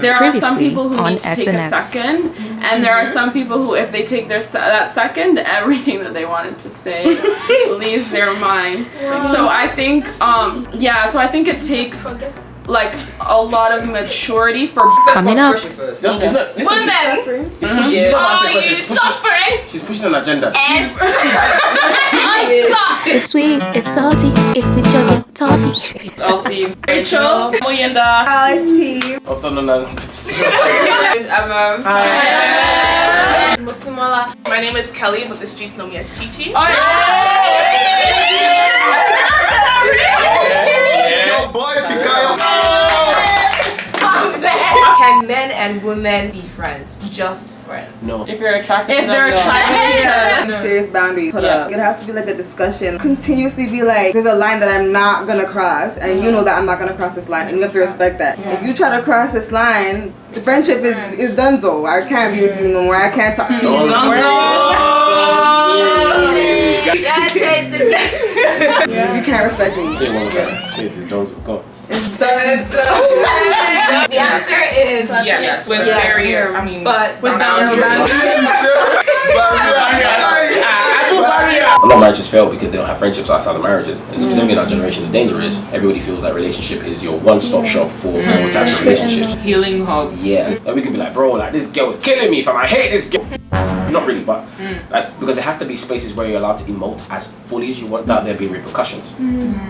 There are some Previously people who on need to take a SNS. second, and there are some people who, if they take that second, everything that they wanted to say leaves their mind. So I think, so I think it takes like a lot of maturity for Coming up. Women, Are you suffering? She's pushing an agenda. Yes. It's sweet, it's salty, it's with your toffee. I'll see you. Rachel, Moyenda, Alice T. Also known as Emma. Hi. Musumala. My name is Kelly, but the streets know me as Chichi. Can men and women be friends? Just friends? No. If you're attracted to If them, they're no. attracted, Serious boundaries put up. It'd have to be like a discussion. Continuously be like, there's a line that I'm not gonna cross, and you know that I'm not gonna cross this line, and you have to respect that. If you try to cross this line, the friendship is donezo. I can't be with you no more. I can't talk to you no more. yeah, taste the tea. If you can't respect me. Say it one more time. Say it, it's Jones. Go. The answer is Yes, with Yes. barrier. I mean, but with boundaries. A lot of marriages fail because they don't have friendships outside of marriages. And specifically in our generation, the danger is everybody feels that relationship is your one-stop shop for all types of relationships. healing hub. Yeah, and we could be like, bro, like this girl's killing me, fam. I hate this girl. Not really, but like because there has to be spaces where you're allowed to emote as fully as you want without there being repercussions,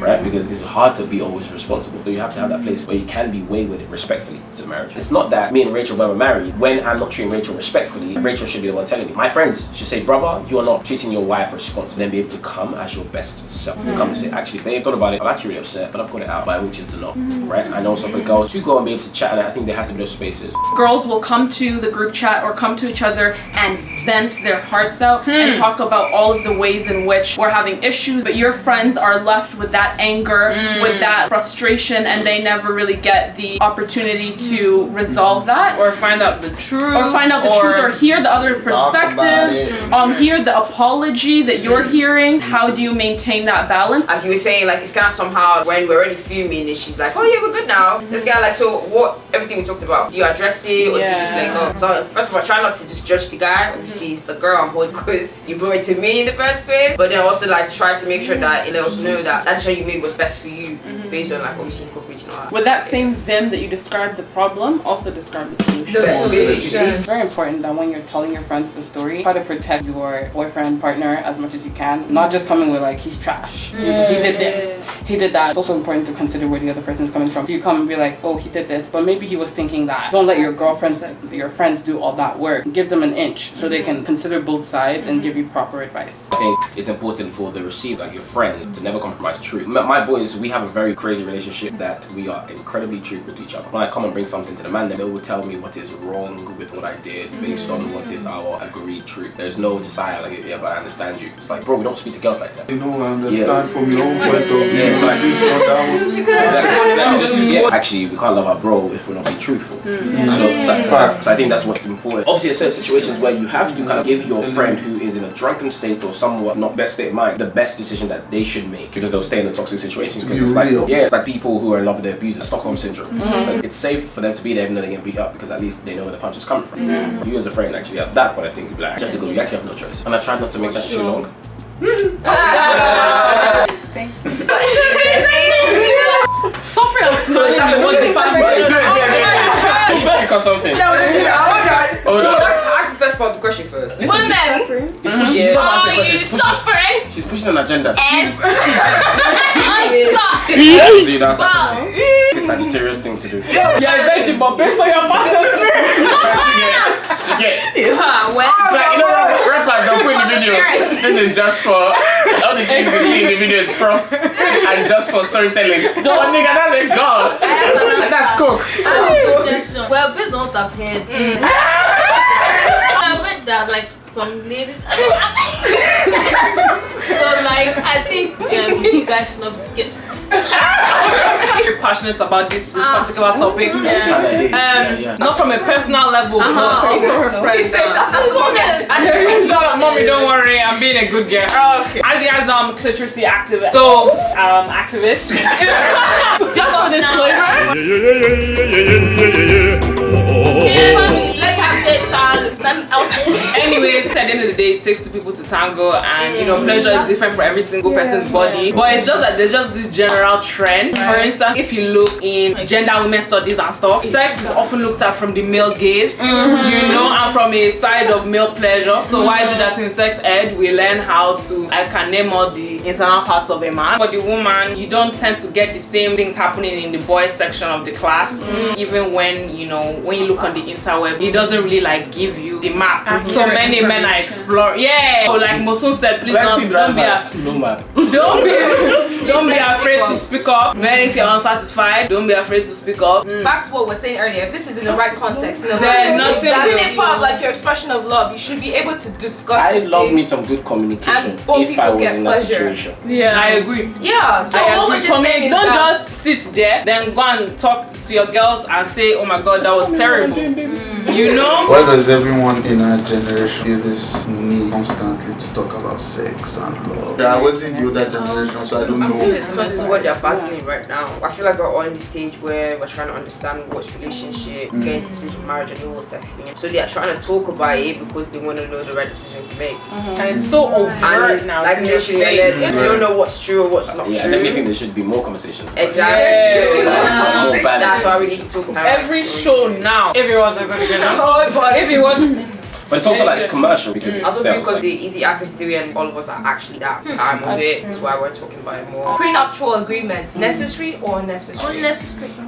right? Because it's hard to be always responsible. So you have to have that place where you can be wayward respectfully to the marriage. It's not that me and Rachel, when we're married, when I'm not treating Rachel respectfully, Rachel should be the one telling me. My friends should say, brother, you're not treating your wife responsibly. Then be able to come as your best self. To come and say, actually, babe, thought about it. I'm actually really upset, but I've got it out. But I want you to know, right? And also for girls to go and be able to chat, and I think there has to be those spaces. Girls will come to the group chat or come to each other and vent their hearts out and talk about all of the ways in which we're having issues, but your friends are left with that anger, with that frustration, and they never really get the opportunity to resolve that Or find out the truth. or hear the other perspectives, hear the apology that you're hearing. How do you maintain that balance? As you were saying, like it's kind of somehow when we're already fuming and she's like, oh yeah, we're good now. This guy like, so what, everything we talked about, do you address it or do you just let go? So first of all, try not to just judge the guy. Obviously it's the girl I'm holding because you brought it to me in the first place. But then also like try to make sure that it lets us know that decision you made was best for you based on like obviously incorporating all that. With that same vim that you described the problem, also describe the solution. It's very important that when you're telling your friends the story, try to protect your boyfriend, partner as much as you can. Not just coming with like, he's trash. He did this, he did that. It's also important to consider where the other person is coming from. So you come and be like, oh, he did this, but maybe he was thinking that. Don't let your your friends do all that work. Give them an inch so they can consider both sides and give you proper advice. I think it's important for the receiver, like your friend, to never compromise truth. My boys, we have a very crazy relationship that we are incredibly truthful to each other. When I come and bring something to the man, they will tell me what is wrong with what I did based on what is our agreed truth. There's no desire like, yeah, but I understand you. It's like, bro, we don't speak to girls like that. You know, I understand from your own point of view. It's like this one, that one. Exactly. Actually, we can't love our bro if we're not being truthful. So I think that's what's important. Obviously, there's certain situations where you have to kind of give your friend who is in a drunken state or somewhat not best state of mind the best decision that they should make because they'll stay in the toxic situations. Because it's like, it's like people who are in love with their abusers, Stockholm syndrome. Like, it's safe for them to be there even though they get beat up because at least they know where the punch is coming from. You as a friend actually at that point I think you'd be like, you have to go, you actually have no choice. And I tried not to make that too long. Thank you. Software. So it's like one thing. Sick or something. Hold on. Ask the first part of the question first. Women, Are you suffering? She's pushing an agenda. Yes. It's a Sagittarius thing to do. Yeah, thank you, but based on your master's She get. Well, It's like, you know, rappers don't put in the video. This is just for all the things you see in the video is props and just for storytelling. One nigga, that's a god. And that's coke. I have a suggestion. Well, based on what I've heard, I bet that like some ladies. So like I think you guys should not be scared. You're passionate about this particular topic. Not from from a personal level, but also her friends. He said, "Shut up, mommy." Shut up, mommy, don't worry, I'm being a good girl. Okay. As you guys know, I'm a cliteracy activist. So, activist. Just for disclaimer. Let's have this song. Anyways, at the end of the day, it takes two people to tango, and you know, pleasure is different for every single person's body. But it's just that there's just this general trend. For instance, if you look in gender women studies and stuff, sex is often looked at from the male gaze, you know, and from a side of male pleasure. So why is it that in sex ed we learn how to, I can name all the internal parts of a man. For the woman, you don't tend to get the same things happening in the boys section of the class. Even when, you know, when you look on the interweb, it doesn't really like give you the map. So many men are exploring. Yeah. So like Mosun said, please don't be don't be afraid to speak up. When if you're unsatisfied, don't be afraid to speak up. Back to what we were saying earlier, if this is in the right context, in the Then right nothing exactly part of like your expression of love, you should be able to discuss I this love thing. me some good communication And both if I people was get in that pleasure. situation. Yeah, I agree. Yeah, so I what agree. we're just saying is Don't that just sit there, then go and talk to your girls and say, oh my god, that was terrible. You know? Why does everyone in our generation feel this need constantly to talk about sex and love? I wasn't the older generation, so I don't I feel know. it's because this is what they're battling right now. I feel like we're all in the stage where we're trying to understand what's relationship, getting to the stage of marriage and the whole sex thing. So they're trying to talk about it because they want to know the right decision to make. And it's so overt now. Like it's in your literally, face. if you don't know what's true or what's not Yeah, I true. definitely think there should be more conversations. Exactly. More balance. That's why we need to talk about it. Every show now, everyone's like, if you watch. But it's also like it's commercial because it I also sells. think because the easy access to it and all of us are actually that time of it. That's why we're talking about it more. prenuptial agreements, necessary or unnecessary?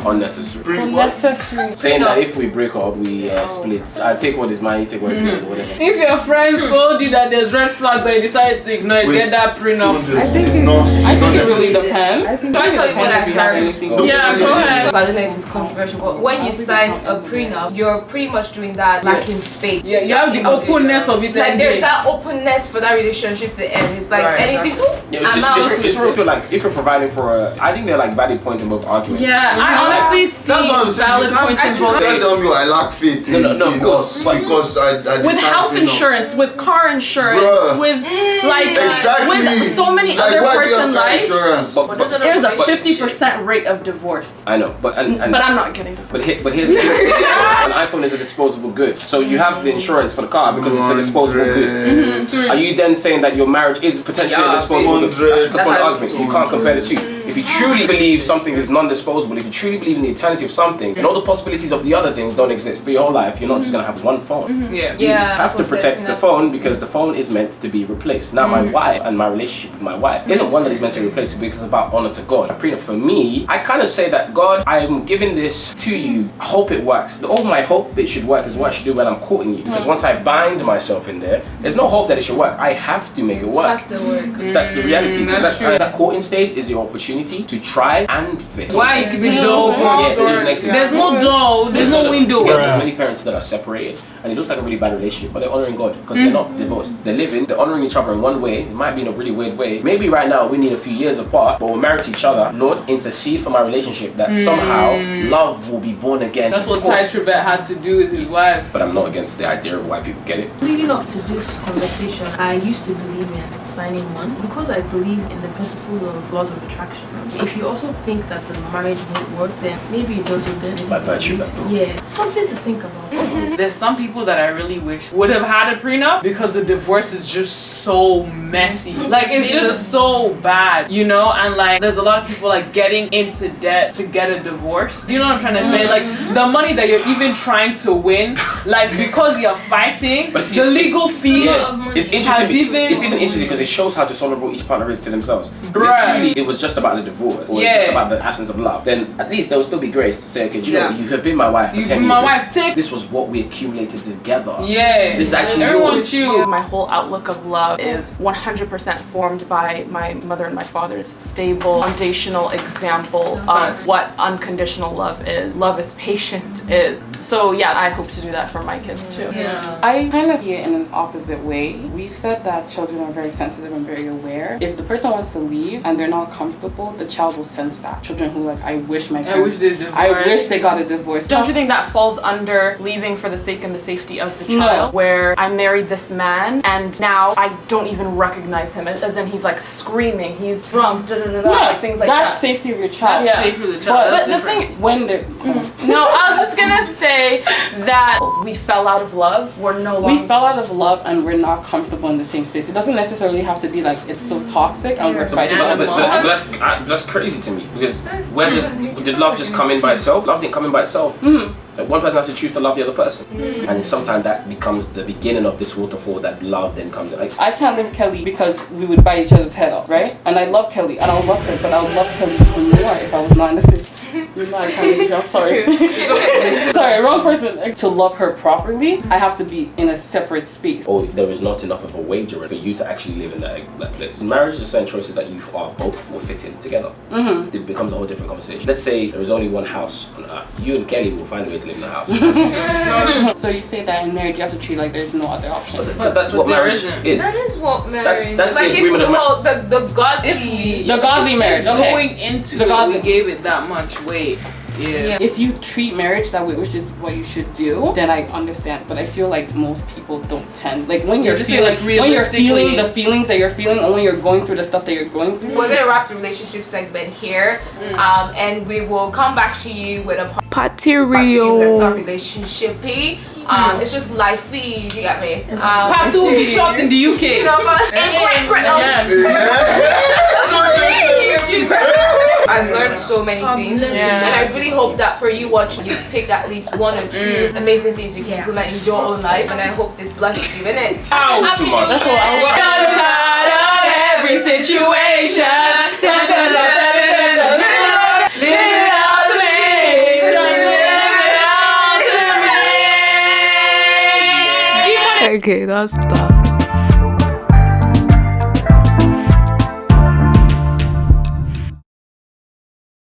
Unnecessary. Unnecessary. Saying that if we break up, we split. I take what is mine, you take what is yours, or whatever. If your friends told you that there's red flags and you decide to ignore it, Wait, get that prenup. I think it's not. I think it really necessary. depends. Can I tell you what I started? Yeah, go ahead. So I don't know if it's controversial, but when you sign a prenup, you're pretty much doing that like in faith. Yeah, you have the openness of it. Like there's that openness for that relationship to end. It's like Right, anything. Yeah, I'm out. it's real to like if you're providing for a. I think they're like valid points in both arguments. Yeah, I honestly see That's what I'm saying. valid You can't, points in you both. can't tell me I lack faith in, No, of in course, us but- because I With decide house to know. insurance, with car insurance, Bruh. with like Exactly. with so many like, other why do parts you have in car life. insurance? There's a 50% rate of divorce. I know, but and But I'm not getting divorced. but here's an iPhone is a disposable good, so you have the insurance for the car because it's a disposable good. Are you then saying that your marriage is potentially a disposable good? That's the fun argument. You can't compare the two. If you truly believe something is non-disposable, if you truly believe in the eternity of something, then all the possibilities of the other things don't exist. For your whole life, you're not just gonna have one phone. Yeah. You have to protect the phone because the phone is meant to be replaced. Now, my wife and my relationship with my wife isn't one that is meant to be replaced because it's about honor to God. A prenup for me, I kind of say that God, I'm giving this to you. I hope it works. All my hope it should work is what I should do when I'm courting you. Because once I bind myself in there, there's no hope that it should work. I have to make it work. Has to work. That's the reality. That's true. That courting stage is your opportunity to try and fail. Why are you keeping the door open? Yeah, it is next to you. There's no door, there's no window. Yeah, there's many parents that are separated and it looks like a really bad relationship, but they're honoring God because they're not divorced. They're living, they're honoring each other in one way. It might be in a really weird way. Maybe right now we need a few years apart, but we're married to each other. Lord, intercede for my relationship that somehow love will be born again. That's what Of course. Ty Trebet had to do with his wife. But I'm not against the idea of why people get it. Leading up to this conversation, I used to believe in signing one because I believe in the principle of laws of attraction. If you also think that the marriage won't work, then maybe it just wouldn't. By virtue that Yeah, something to think about. There's some people that I really wish would have had a prenup because the divorce is just so messy. Like it's just so bad, you know? And like there's a lot of people like getting into debt to get a divorce. Do you know what I'm trying to say? Like the money that you're even trying to win, like because you're fighting, But the legal fees. It's interesting. It's even interesting because it shows how dishonorable each partner is to themselves. Because if truly it was just about the divorce or just about the absence of love, then at least there will still be grace to say, okay, do you know, you have been my wife for 10 years. My wife, take this was what what we accumulated together. Yeah, It's actually everyone's yours. you. My whole outlook of love is 100% formed by my mother and my father's stable, foundational example of what unconditional love is. Love is patient is. So yeah, I hope to do that for my kids too. I kind of see it in an opposite way. We've said that children are very sensitive and very aware. If the person wants to leave and they're not comfortable, the child will sense that. Children who like, I wish they got a divorce. Don't you think that falls under leaving for the sake and the safety of the child? Where I married this man and now I don't even recognize him, as in he's like screaming, he's drunk, like things like that. That's safety of your child. That's safe for the child. But the thing, When they're no, I was just gonna say that we fell out of love. We're no longer. we fell out of love and we're not comfortable in the same space. It doesn't necessarily have to be like it's so toxic and we're fighting. But that's crazy to me, because did love just come in by itself? Love didn't come in by itself. So one person has to choose to love the other person, and then sometimes that becomes the beginning of this waterfall that love then comes in. Like, I can't live Kelly because we would bite each other's head off, right? And I love Kelly and I'll love her, but I would love Kelly even more if I was not in the situation. I can't leave you, I'm sorry. Sorry, wrong person. Like, to love her properly, I have to be in a separate space. or there is not enough of a wager for you to actually live in that place. In marriage, there's certain choices that you are both forfeiting together. It becomes a whole different conversation. Let's say there is only one house on earth. You and Kelly will find a way to live in the house. So you say that in marriage you have to treat like there's no other option. Because that's what marriage is. That is what marriage. That's like the if agreement of the godly. The godly marriage, okay. Going into The it, godly. we gave it that much weight. Yeah. If you treat marriage that way, which is what you should do, then I understand. But I feel like most people don't tend. Like when you're just feeling, like when you're feeling realistically- the feelings that you're feeling, and when you're going through the stuff that you're going through. We're gonna wrap the relationship segment here, and we will come back to you with a part two. That's not relationshipy. It's just lifey. You got me. Part 2 will be shot in the UK. You know, but I've learned so many things, and I really hope that for you watching, you've picked at least one or two amazing things you can implement in your own life, and I hope this blesses you in it. Ow, too much. That's what I'm Tired of every situation. Leave it all to me. Okay, that's that.